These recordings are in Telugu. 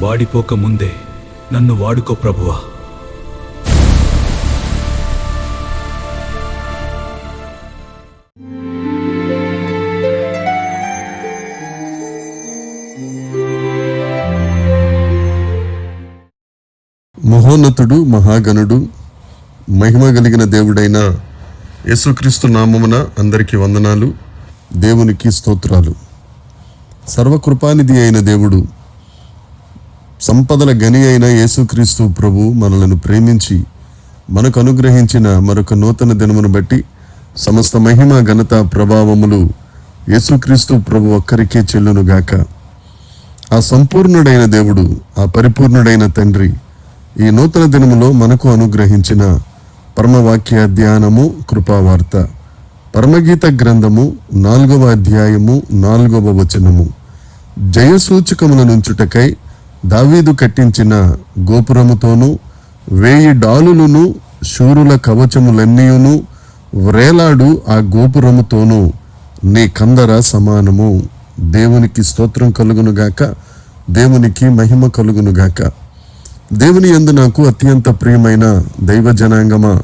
వాడిపోక ముందే నన్ను వాడుకో ప్రభువా. మహోన్నతుడు, మహాగణుడు, మహిమ కలిగిన దేవుడైన యేసుక్రీస్తు నామమున అందరికీ వందనాలు. దేవునికి స్తోత్రాలు. సర్వకృపానిధి అయిన దేవుడు, సంపదల గని అయిన యేసుక్రీస్తు ప్రభు మనలను ప్రేమించి మనకు అనుగ్రహించిన మరొక నూతన దినమును బట్టి సమస్త మహిమ, ఘనత, ప్రభావములు యేసుక్రీస్తు ప్రభు ఒక్కరికే చెల్లునుగాక. ఆ సంపూర్ణుడైన దేవుడు, ఆ పరిపూర్ణుడైన తండ్రి ఈ నూతన దినములో మనకు అనుగ్రహించిన పరమవాక్య ధ్యానము, కృపావార్త, పరమగీత గ్రంథము 4వ అధ్యాయము 4వ వచనము. జయసూచకముల నుంచుటకై దావీదు కట్టించిన గోపురముతోనూ 1000 డాలులను శూరుల కవచములన్నీయును వ్రేలాడు ఆ గోపురముతోనూ నీ కందర సమానము. దేవునికి స్తోత్రం కలుగునుగాక, దేవునికి మహిమ కలుగునుగాక. దేవుని యందు నాకు అత్యంత ప్రియమైన దైవ జనాంగమా,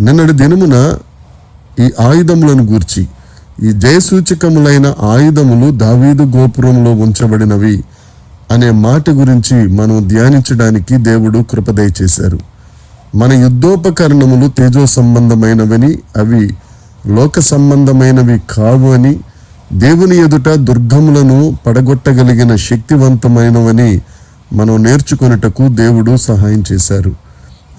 నిన్నటి దినమున ఈ ఆయుధములను గూర్చి, ఈ జయసూచకములైన ఆయుధములు దావీదు గోపురంలో ఉంచబడినవి అనే మాట గురించి మనం ధ్యానించడానికి దేవుడు కృప దయచేశారు. మన యుద్ధోపకరణములు తేజో సంబంధమైనవని, అవి లోక సంబంధమైనవి కావు అని, దేవుని ఎదుట దుర్గములను పడగొట్టగలిగిన శక్తివంతమైనవని మనం నేర్చుకొనుటకు దేవుడు సహాయం చేశారు.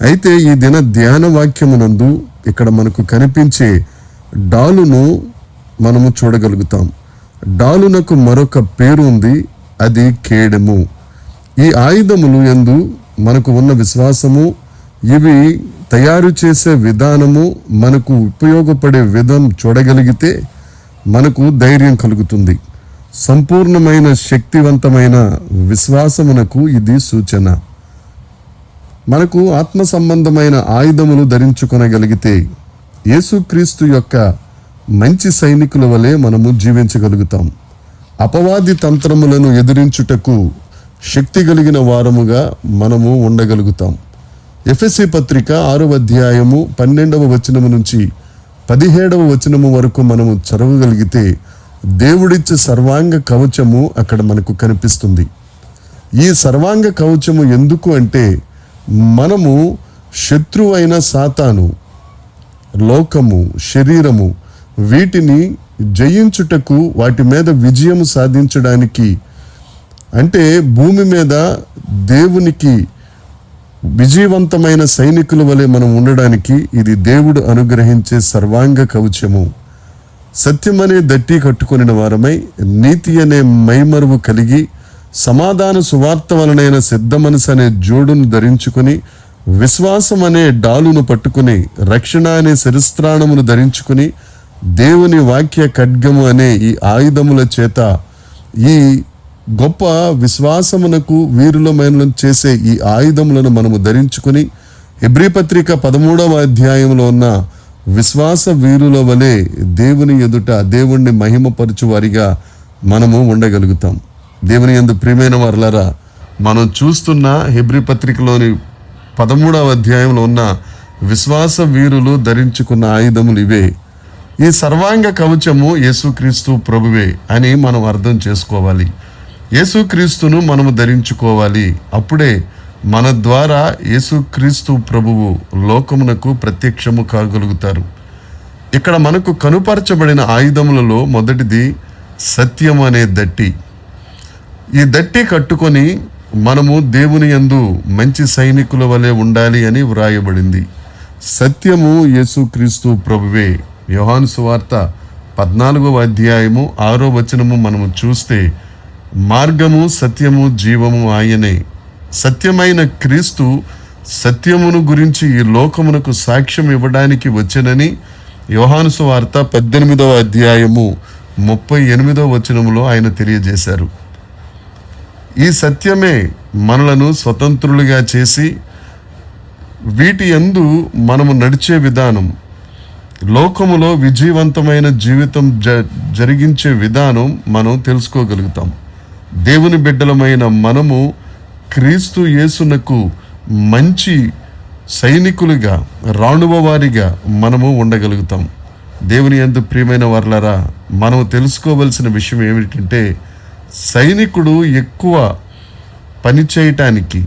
అయితే ఈ దిన ధ్యాన వాక్యమునందు ఇక్కడ మనకు కనిపించే డాలును మనము చూడగలుగుతాం. డాలునకు మరొక పేరు ఉంది, అది కేడెము. ఈ ఆయుధములు యందు మనకు ఉన్న విశ్వాసము, ఇవి తయారు చేసే విధానము, మనకు ఉపయోగపడే విధం చూడగలిగితే మనకు ధైర్యం కలుగుతుంది. సంపూర్ణమైన శక్తివంతమైన విశ్వాసమునకు ఇది సూచన. మనకు ఆత్మ సంబంధమైన ఆయుధములు ధరించుకొనగలిగితే యేసుక్రీస్తు యొక్క మంచి సైనికుల వలె మనము జీవించగలుగుతాం. అపవాది తంత్రములను ఎదిరించుటకు శక్తి కలిగిన వారముగా మనము ఉండగలుగుతాం. ఎఫెసీ పత్రిక 6వ అధ్యాయము 12వ వచనము నుంచి 17వ వచనము వరకు మనము చదవగలిగితే దేవుడిచ్చే సర్వాంగ కవచము అక్కడ మనకు కనిపిస్తుంది. ఈ సర్వాంగ కవచము ఎందుకు అంటే, మనము శత్రువైన సాతాను, లోకము, శరీరము, వీటిని జయించుటకు, వాటి మీద విజయము సాధించడానికి, అంటే భూమి మీద దేవునికి విజయవంతమైన సైనికుల వలె మనం ఉండడానికి ఇది దేవుడు అనుగ్రహించే సర్వాంగ కవచము. సత్యమనే దట్టి కట్టుకొనిన వారమై, నీతి అనే మైమరువు కలిగి, సమాధాన సువార్త వలనైన సిద్ధ మనసు అనే జోడును ధరించుకుని, విశ్వాసం అనే డాలును పట్టుకుని, రక్షణ అనే శిరస్త్రాణమును ధరించుకుని, దేవుని వాక్య ఖడ్గము అనే ఈ ఆయుధముల చేత ఈ గొప్ప విశ్వాసమునకు వీరులమైన చేసే ఈ ఆయుధములను మనము ధరించుకుని, హెబ్రీ పత్రిక 13వ అధ్యాయంలో ఉన్న విశ్వాస వీరుల వలె దేవుని ఎదుట దేవుణ్ణి మహిమపరచు వారిగా మనము ఉండగలుగుతాం. దేవుని యందు ప్రియమైన వారలారా, మనం చూస్తున్న హెబ్రీ పత్రికలోని 13వ అధ్యాయంలో ఉన్న విశ్వాస వీరులు ధరించుకున్న ఆయుధములు ఇవే. ఈ సర్వాంగ కవచము యేసుక్రీస్తు ప్రభువే అని మనం అర్థం చేసుకోవాలి. యేసుక్రీస్తును మనము ధరించుకోవాలి. అప్పుడే మన ద్వారా యేసుక్రీస్తు ప్రభువు లోకమునకు ప్రత్యక్షము కాగలుగుతారు. ఇక్కడ మనకు కనుపరచబడిన ఆయుధములలో మొదటిది సత్యం అనే దట్టి. ఈ దట్టి కట్టుకొని మనము దేవుని యందు మంచి సైనికుల వలె ఉండాలి అని వ్రాయబడింది. సత్యము యేసుక్రీస్తు ప్రభువే. యోహాను సువార్త 14వ అధ్యాయము 6వ వచనము మనము చూస్తే, మార్గము, సత్యము, జీవము ఆయనే. సత్యమైన క్రీస్తు సత్యమును గురించి ఈ లోకమునకు సాక్ష్యం ఇవ్వడానికి వచ్చెనని యోహాను సువార్త 18వ అధ్యాయము 38వ వచనములో ఆయన తెలియజేశారు. ఈ సత్యమే మనలను స్వతంత్రులుగా చేసి, వీటి యందు మనము నడిచే విధానం, లోకములో విజయవంతమైన జీవితం జరిగించే విధానం మనం తెలుసుకోగలుగుతాం. దేవుని బిడ్డలమైన మనము క్రీస్తు యేసునకు మంచి సైనికులుగా, రాణువ వారిగా మనము ఉండగలుగుతాం. దేవుని యందు ప్రియమైన వారలారా, మనం తెలుసుకోవలసిన విషయం ఏమిటంటే, సైనికుడు ఎక్కువ పని చేయటానికి,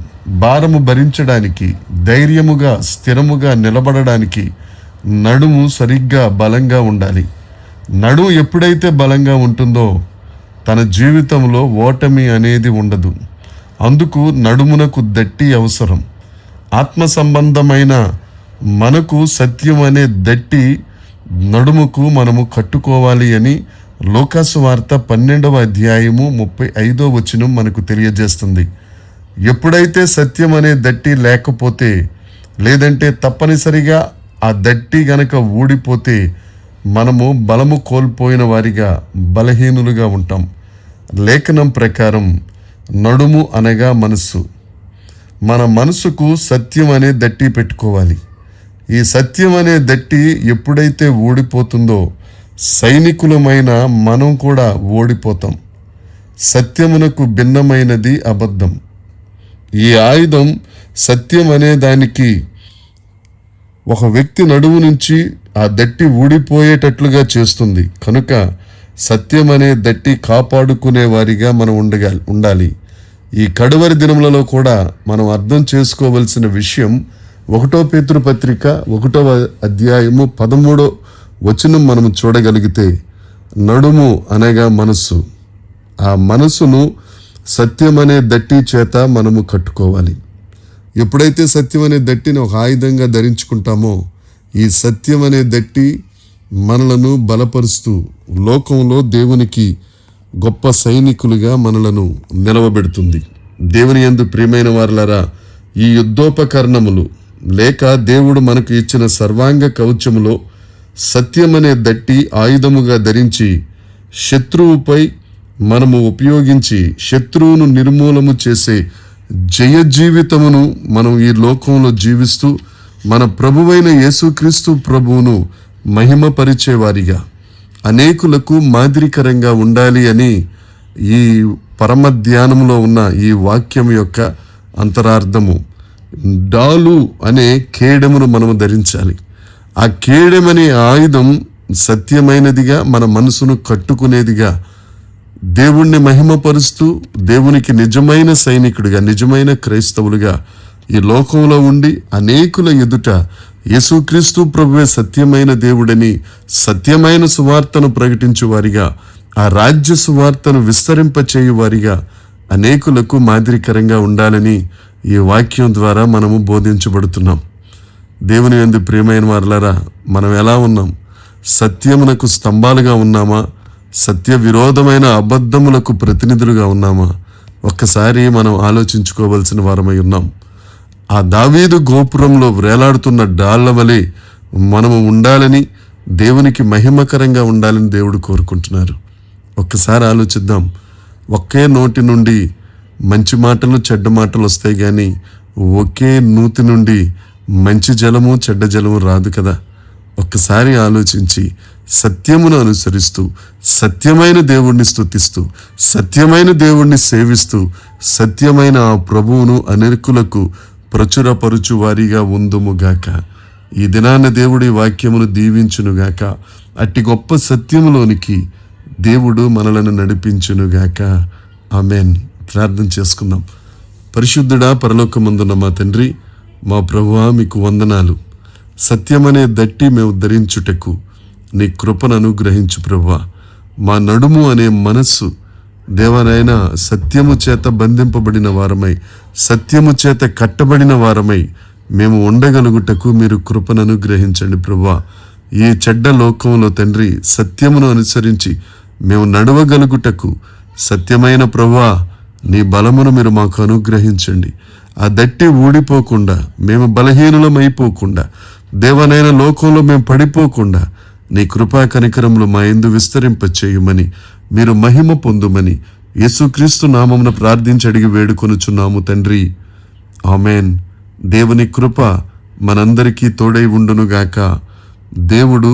భారము భరించడానికి, ధైర్యముగా స్థిరముగా నిలబడడానికి నడుము సరిగ్గా బలంగా ఉండాలి. నడుము ఎప్పుడైతే బలంగా ఉంటుందో తన జీవితంలో ఓటమి అనేది ఉండదు. అందుకు నడుమునకు దట్టి అవసరం. ఆత్మ సంబంధమైన మనకు సత్యం అనే దట్టి నడుముకు మనము కట్టుకోవాలి అని లూకాసు వార్త 12వ అధ్యాయము 35వ వచనం మనకు తెలియజేస్తుంది. ఎప్పుడైతే సత్యం అనే దట్టి లేకపోతే, లేదంటే తప్పనిసరిగా ఆ దట్టి గనక ఊడిపోతే మనము బలము కోల్పోయిన వారిగా, బలహీనులుగా ఉంటాం. లేఖనం ప్రకారం నడుము అనగా మనస్సు. మన మనసుకు సత్యం అనే దట్టి పెట్టుకోవాలి. ఈ సత్యం అనే దట్టి ఎప్పుడైతే ఊడిపోతుందో సైనికులమైన మనం కూడా ఓడిపోతాం. సత్యమునకు భిన్నమైనది అబద్ధం. ఈ ఆయుధం సత్యం అనే దానికి ఒక వ్యక్తి నడుము నుంచి ఆ దట్టి ఊడిపోయేటట్లుగా చేస్తుంది. కనుక సత్యం అనే దట్టి కాపాడుకునే వారిగా మనం ఉండాలి. ఈ కడవరి దినములలో కూడా మనం అర్థం చేసుకోవలసిన విషయం 1 పేతురు పత్రిక 1వ అధ్యాయము 13వ వచనం మనము చూడగలిగితే, నడుము అనగా మనస్సు. ఆ మనసును సత్యం అనే దట్టి చేత మనము కట్టుకోవాలి. ఎప్పుడైతే సత్యం అనే దట్టిని ఒక ఆయుధంగా ధరించుకుంటామో, ఈ సత్యం అనే దట్టి మనలను బలపరుస్తూ లోకంలో దేవునికి గొప్ప సైనికులుగా మనలను నిలవబెడుతుంది. దేవుని యందు ప్రియమైన వారలారా, ఈ యుద్ధోపకరణములు లేక దేవుడు మనకు ఇచ్చిన సర్వాంగ కవచములో సత్యమనే దట్టి ఆయుధముగా ధరించి శత్రువుపై మనము ఉపయోగించి శత్రువును నిర్మూలము చేసే జయ జీవితమును మనం ఈ లోకంలో జీవిస్తూ మన ప్రభువైన యేసుక్రీస్తు ప్రభువును మహిమపరిచేవారిగా, అనేకులకు మాదిరికరంగా ఉండాలి అని ఈ పరమ ధ్యానంలో ఉన్న ఈ వాక్యం యొక్క అంతరార్థము. డాలు అనే కేడమును మనము ధరించాలి. ఆ కేడమనే ఆయుధం సత్యమైనదిగా, మన మనసును కట్టుకునేదిగా, దేవుణ్ణి మహిమపరుస్తూ దేవునికి నిజమైన సైనికుడిగా, నిజమైన క్రైస్తవులుగా ఈ లోకంలో ఉండి అనేకుల ఎదుట యేసుక్రీస్తు ప్రభువే సత్యమైన దేవుడని సత్యమైన సువార్తను ప్రకటించు వారిగా, ఆ రాజ్య సువార్తను విస్తరింపచేయువారిగా అనేకులకు మాదిరికరంగా ఉండాలని ఈ వాక్యం ద్వారా మనము బోధించబడుతున్నాం. దేవుని యందు ప్రియమైన వారలారా, మనం ఎలా ఉన్నాం? సత్యమునకు స్తంభాలుగా ఉన్నామా? సత్య విరోధమైన అబద్ధములకు ప్రతినిధులుగా ఉన్నామా? ఒక్కసారి మనం ఆలోచించుకోవలసిన వారమై ఉన్నాం. ఆ దావీదు గోపురంలో వేలాడుతున్న డాళ్ల వలె మనము ఉండాలని, దేవునికి మహిమకరంగా ఉండాలని దేవుడు కోరుకుంటున్నారు. ఒక్కసారి ఆలోచిద్దాం. ఒకే నోటి నుండి మంచి మాటలు చెడ్డ మాటలు వస్తాయి, కానీ ఒకే నూతి నుండి మంచి జలము చెడ్డ జలము రాదు కదా. ఒక్కసారి ఆలోచించి సత్యమును అనుసరిస్తూ సత్యమైన దేవుణ్ణి స్తుతిస్తూ సత్యమైన దేవుణ్ణి సేవిస్తూ సత్యమైన ఆ ప్రభువును అనేకులకు ప్రచురపరుచు వారిగా ఉందుముగాక. ఈ దినాన దేవుడి వాక్యమును దీవించునుగాక. అట్టి గొప్ప సత్యములోనికి దేవుడు మనలను నడిపించునుగాక. ఆమెన్. ప్రార్థన చేసుకుందాం. పరిశుద్ధుడా, పరలోకమందున్న మా తండ్రి, మా ప్రభువా, మీకు వందనాలు. సత్యమనే దట్టి మేము ధరించుటకు నీ కృపను అనుగ్రహించు ప్రభువా. మా నడుము అనే మనస్సు దేవనైనా సత్యము చేత బంధింపబడిన వారమై, సత్యము చేత కట్టబడిన వారమై మేము ఉండగలుగుటకు మీరు కృపను అనుగ్రహించండి ప్రభువా. ఈ చెడ్డ లోకంలో తండ్రి సత్యమును అనుసరించి మేము నడవగలుగుటకు సత్యమైన ప్రభువా నీ బలమును మీరు మాకు అనుగ్రహించండి. ఆ దట్టి ఊడిపోకుండా, మేము బలహీనులమైపోకుండా, దేవనైన లోకంలో మేము పడిపోకుండా నీ కృపా కనికరములు మా యందు విస్తరింపచేయమని, మీరు మహిమ పొందుమని యేసుక్రీస్తు నామమున ప్రార్థించి అడిగి వేడుకొనుచున్నాము తండ్రి. ఆమెన్. దేవుని కృప మనందరికీ తోడై ఉండునుగాక. దేవుడు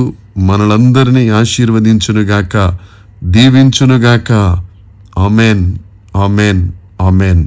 మనలందరినీ ఆశీర్వదించునుగాక, దీవించునుగాక. Amen, amen, amen.